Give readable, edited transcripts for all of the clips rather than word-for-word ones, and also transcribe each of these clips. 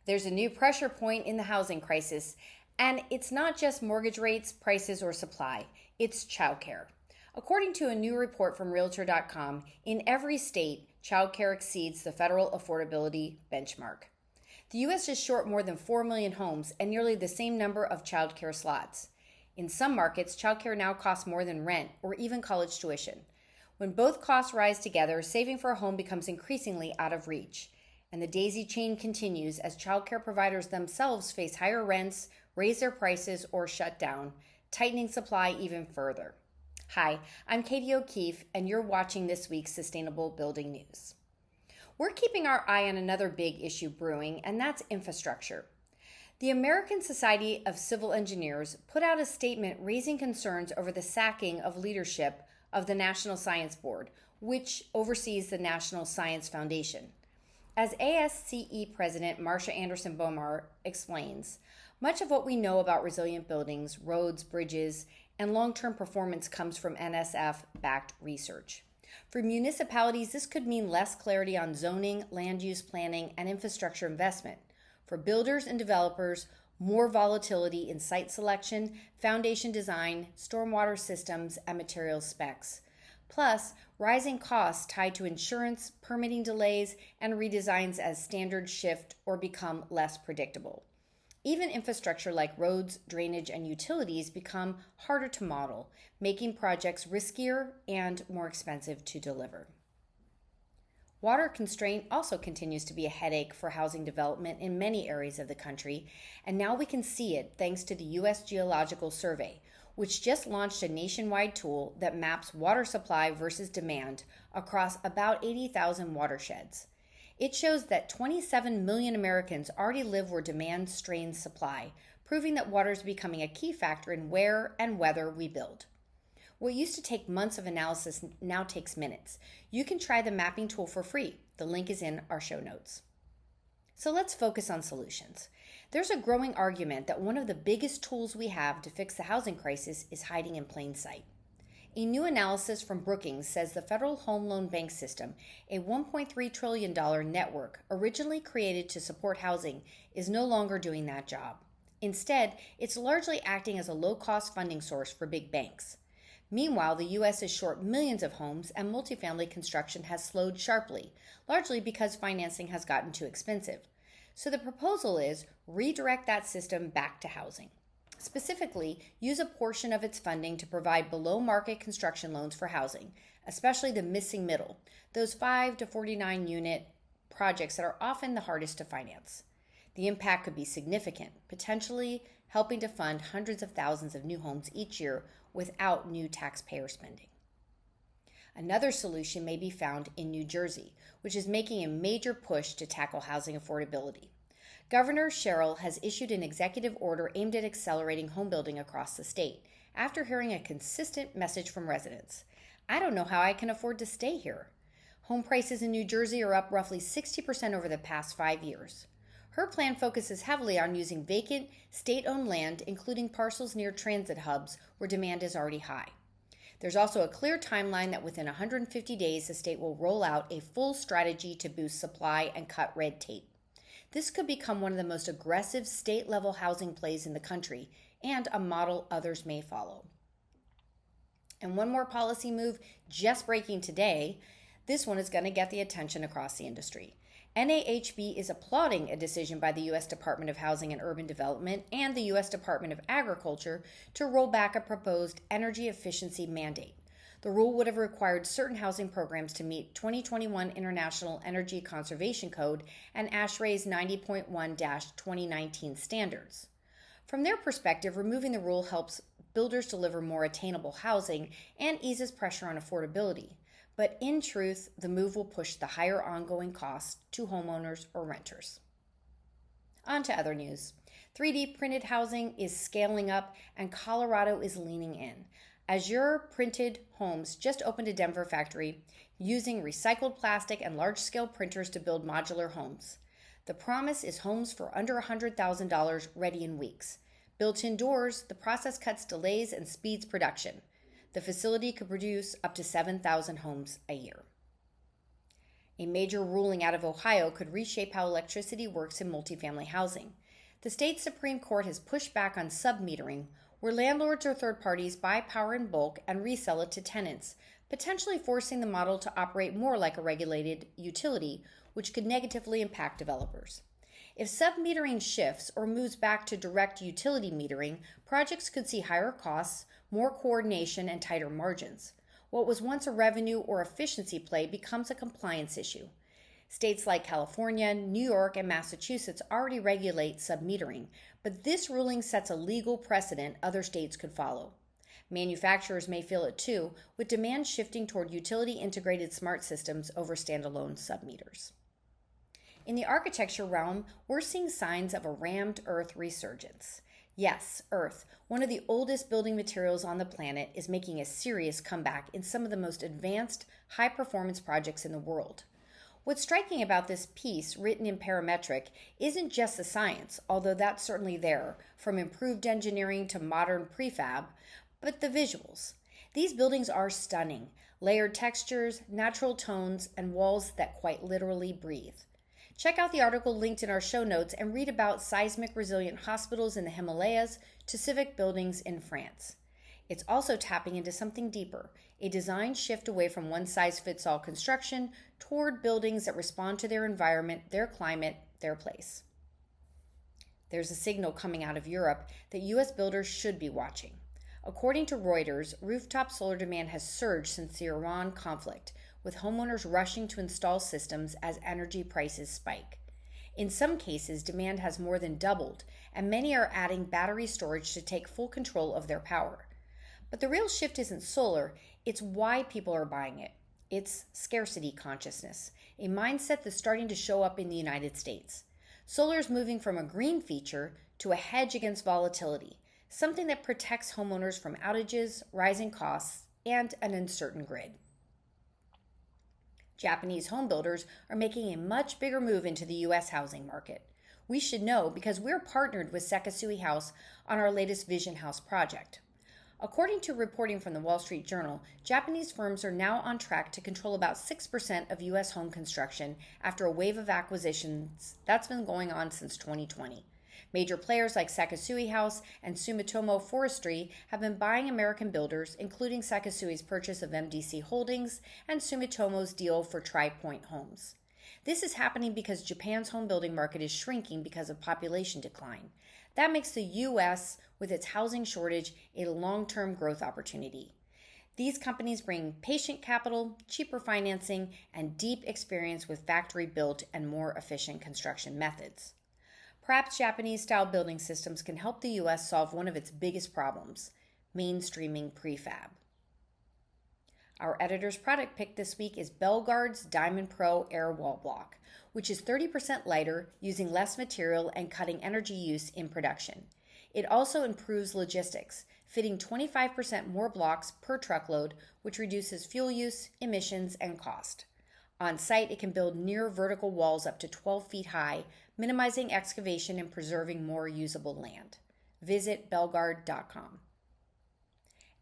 There's a new pressure point in the housing crisis, and it's not just mortgage rates, prices, or supply, it's childcare. According to a new report from Realtor.com, in every state, childcare exceeds the federal affordability benchmark. The U.S. is short more than 4 million homes and nearly the same number of childcare slots. In some markets, childcare now costs more than rent or even college tuition. When both costs rise together, saving for a home becomes increasingly out of reach. And the daisy chain continues as childcare providers themselves face higher rents, raise their prices, or shut down, tightening supply even further. Hi, I'm Katie O'Keefe, and you're watching this week's Sustainable Building News. We're keeping our eye on another big issue brewing, and that's infrastructure. The American Society of Civil Engineers put out a statement raising concerns over the sacking of leadership of the National Science Board, which oversees the National Science Foundation. As ASCE President Marsha Anderson Bomar explains, much of what we know about resilient buildings, roads, bridges, and long-term performance comes from NSF-backed research. For municipalities, this could mean less clarity on zoning, land use planning, and infrastructure investment. For builders and developers, more volatility in site selection, foundation design, stormwater systems, and material specs. Plus, rising costs tied to insurance, permitting delays, and redesigns as standards shift or become less predictable. Even infrastructure like roads, drainage, and utilities become harder to model, making projects riskier and more expensive to deliver. Water constraint also continues to be a headache for housing development in many areas of the country, and now we can see it thanks to the U.S. Geological Survey, which just launched a nationwide tool that maps water supply versus demand across about 80,000 watersheds. It shows that 27 million Americans already live where demand strains supply, proving that water is becoming a key factor in where and whether we build. What used to take months of analysis now takes minutes. You can try the mapping tool for free. The link is in our show notes. So let's focus on solutions. There's a growing argument that one of the biggest tools we have to fix the housing crisis is hiding in plain sight. A new analysis from Brookings says the Federal Home Loan Bank System, a $1.3 trillion network originally created to support housing, is no longer doing that job. Instead, it's largely acting as a low-cost funding source for big banks. Meanwhile, the U.S. is short millions of homes and multifamily construction has slowed sharply, largely because financing has gotten too expensive. So the proposal is redirect that system back to housing. Specifically, use a portion of its funding to provide below-market construction loans for housing, especially the missing middle, those 5 to 49 unit projects that are often the hardest to finance. The impact could be significant, potentially helping to fund hundreds of thousands of new homes each year without new taxpayer spending. Another solution may be found in New Jersey, which is making a major push to tackle housing affordability. Governor Sherrill has issued an executive order aimed at accelerating home building across the state after hearing a consistent message from residents. I don't know how I can afford to stay here. Home prices in New Jersey are up roughly 60% over the past 5 years. Her plan focuses heavily on using vacant, state-owned land, including parcels near transit hubs where demand is already high. There's also a clear timeline that within 150 days, the state will roll out a full strategy to boost supply and cut red tape. This could become one of the most aggressive state-level housing plays in the country and a model others may follow. And one more policy move just breaking today. This one is going to get the attention across the industry. NAHB is applauding a decision by the U.S. Department of Housing and Urban Development and the U.S. Department of Agriculture to roll back a proposed energy efficiency mandate. The rule would have required certain housing programs to meet 2021 International Energy Conservation Code and ASHRAE's 90.1-2019 standards. From their perspective, removing the rule helps builders deliver more attainable housing and eases pressure on affordability. But in truth, the move will push the higher ongoing costs to homeowners or renters. On to other news. 3D printed housing is scaling up and Colorado is leaning in. Azure Printed Homes just opened a Denver factory using recycled plastic and large-scale printers to build modular homes. The promise is homes for under $100,000 ready in weeks. Built indoors, the process cuts delays and speeds production. The facility could produce up to 7,000 homes a year. A major ruling out of Ohio could reshape how electricity works in multifamily housing. The state Supreme Court has pushed back on submetering, where landlords or third parties buy power in bulk and resell it to tenants, potentially forcing the model to operate more like a regulated utility, which could negatively impact developers. If submetering shifts or moves back to direct utility metering, projects could see higher costs, more coordination, and tighter margins. What was once a revenue or efficiency play becomes a compliance issue. States like California, New York, and Massachusetts already regulate submetering, but this ruling sets a legal precedent other states could follow. Manufacturers may feel it too, with demand shifting toward utility integrated smart systems over standalone submeters. In the architecture realm, we're seeing signs of a rammed earth resurgence. Yes, earth, one of the oldest building materials on the planet, is making a serious comeback in some of the most advanced, high-performance projects in the world. What's striking about this piece, written in parametric, isn't just the science, although that's certainly there, from improved engineering to modern prefab, but the visuals. These buildings are stunning. Layered textures, natural tones, and walls that quite literally breathe. Check out the article linked in our show notes and read about seismic resilient hospitals in the Himalayas to civic buildings in France. It's also tapping into something deeper, a design shift away from one-size-fits-all construction toward buildings that respond to their environment, their climate, their place. There's a signal coming out of Europe that U.S. builders should be watching. According to Reuters, rooftop solar demand has surged since the Iran conflict, with homeowners rushing to install systems as energy prices spike. In some cases, demand has more than doubled, and many are adding battery storage to take full control of their power. But the real shift isn't solar, it's why people are buying it. It's scarcity consciousness, a mindset that's starting to show up in the United States. Solar is moving from a green feature to a hedge against volatility, something that protects homeowners from outages, rising costs, and an uncertain grid. Japanese home builders are making a much bigger move into the U.S. housing market. We should know because we're partnered with Sekisui House on our latest Vision House project. According to reporting from the Wall Street Journal, Japanese firms are now on track to control about 6% of U.S. home construction after a wave of acquisitions that's been going on since 2020. Major players like Sekisui House and Sumitomo Forestry have been buying American builders, including Sekisui's purchase of MDC Holdings and Sumitomo's deal for Tri Pointe Homes. This is happening because Japan's home building market is shrinking because of population decline. That makes the U.S., with its housing shortage, a long-term growth opportunity. These companies bring patient capital, cheaper financing, and deep experience with factory-built and more efficient construction methods. Perhaps Japanese-style building systems can help the U.S. solve one of its biggest problems, mainstreaming prefab. Our editor's product pick this week is Belgard's Diamond Pro Air Wall Block, which is 30% lighter, using less material and cutting energy use in production. It also improves logistics, fitting 25% more blocks per truckload, which reduces fuel use, emissions, and cost. On site, it can build near vertical walls up to 12 feet high, minimizing excavation and preserving more usable land. Visit belgard.com.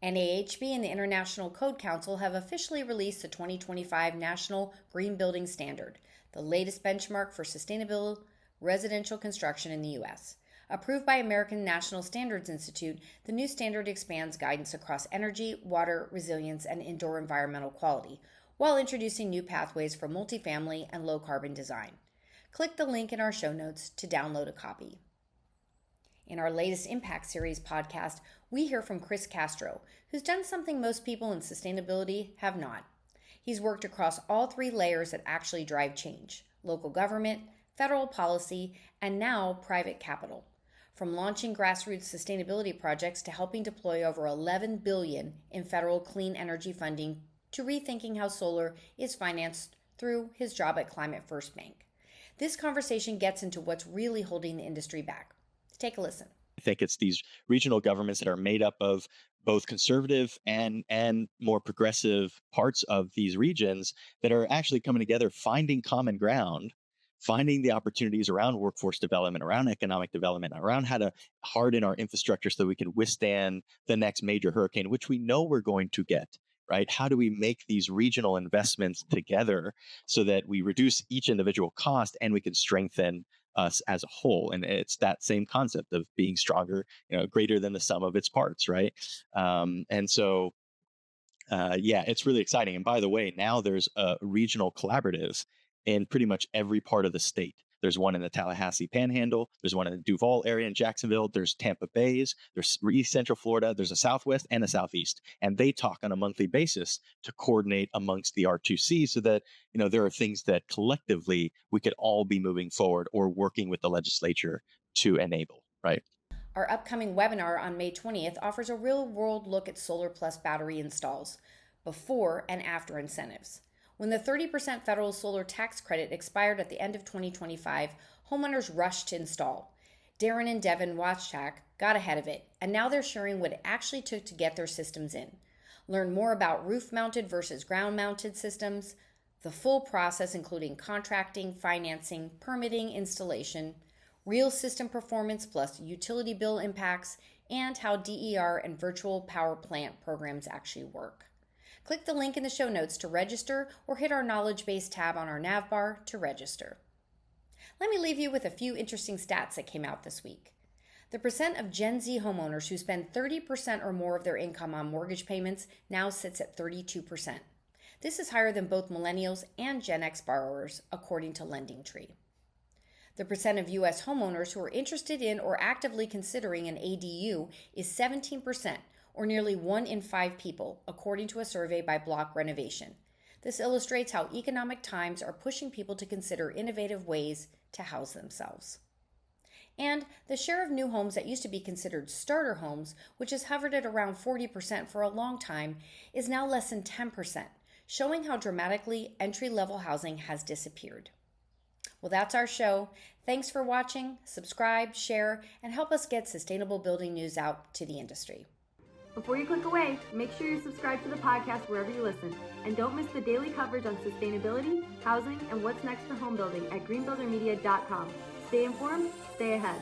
NAHB and the International Code Council have officially released the 2025 National Green Building Standard, the latest benchmark for sustainable residential construction in the U.S. Approved by American National Standards Institute, the new standard expands guidance across energy, water, resilience, and indoor environmental quality, while introducing new pathways for multifamily and low-carbon design. Click the link in our show notes to download a copy. In our latest Impact Series podcast, we hear from Chris Castro, who's done something most people in sustainability have not. He's worked across all three layers that actually drive change: local government, federal policy, and now private capital. From launching grassroots sustainability projects to helping deploy over $11 billion in federal clean energy funding to rethinking how solar is financed through his job at Climate First Bank. This conversation gets into what's really holding the industry back. Take a listen. I think it's these regional governments that are made up of both conservative and more progressive parts of these regions that are actually coming together, finding common ground, finding the opportunities around workforce development, around economic development, around how to harden our infrastructure so that we can withstand the next major hurricane, which we know we're going to get. right? How do we make these regional investments together so that we reduce each individual cost and we can strengthen us as a whole? And it's that same concept of being stronger, greater than the sum of its parts, right? And so yeah, it's really exciting. And by the way, now there's a regional collaborative in pretty much every part of the state. There's one in the Tallahassee Panhandle. There's one in the Duval area in Jacksonville. There's Tampa Bays. There's East Central Florida. There's a Southwest and a Southeast, and they talk on a monthly basis to coordinate amongst the R2C so that there are things that collectively we could all be moving forward or working with the legislature to enable. Right. Our upcoming webinar on May 20th offers a real-world look at solar plus battery installs, before and after incentives. When the 30% federal solar tax credit expired at the end of 2025, homeowners rushed to install. Darren and Devin Watchak got ahead of it, and now they're sharing what it actually took to get their systems in. Learn more about roof-mounted versus ground-mounted systems, the full process including contracting, financing, permitting, installation, real system performance plus utility bill impacts, and how DER and virtual power plant programs actually work. Click the link in the show notes to register or hit our knowledge base tab on our nav bar to register. Let me leave you with a few interesting stats that came out this week. The percent of Gen Z homeowners who spend 30% or more of their income on mortgage payments now sits at 32%. This is higher than both millennials and Gen X borrowers, according to LendingTree. The percent of U.S. homeowners who are interested in or actively considering an ADU is 17%, or nearly 1 in 5 people, according to a survey by Block Renovation. This illustrates how economic times are pushing people to consider innovative ways to house themselves. And the share of new homes that used to be considered starter homes, which has hovered at around 40% for a long time, is now less than 10%, showing how dramatically entry-level housing has disappeared. Well, that's our show. Thanks for watching. Subscribe, share, and help us get sustainable building news out to the industry. Before you click away, make sure you subscribe to the podcast wherever you listen. And don't miss the daily coverage on sustainability, housing, and what's next for home building at greenbuildermedia.com. Stay informed, stay ahead.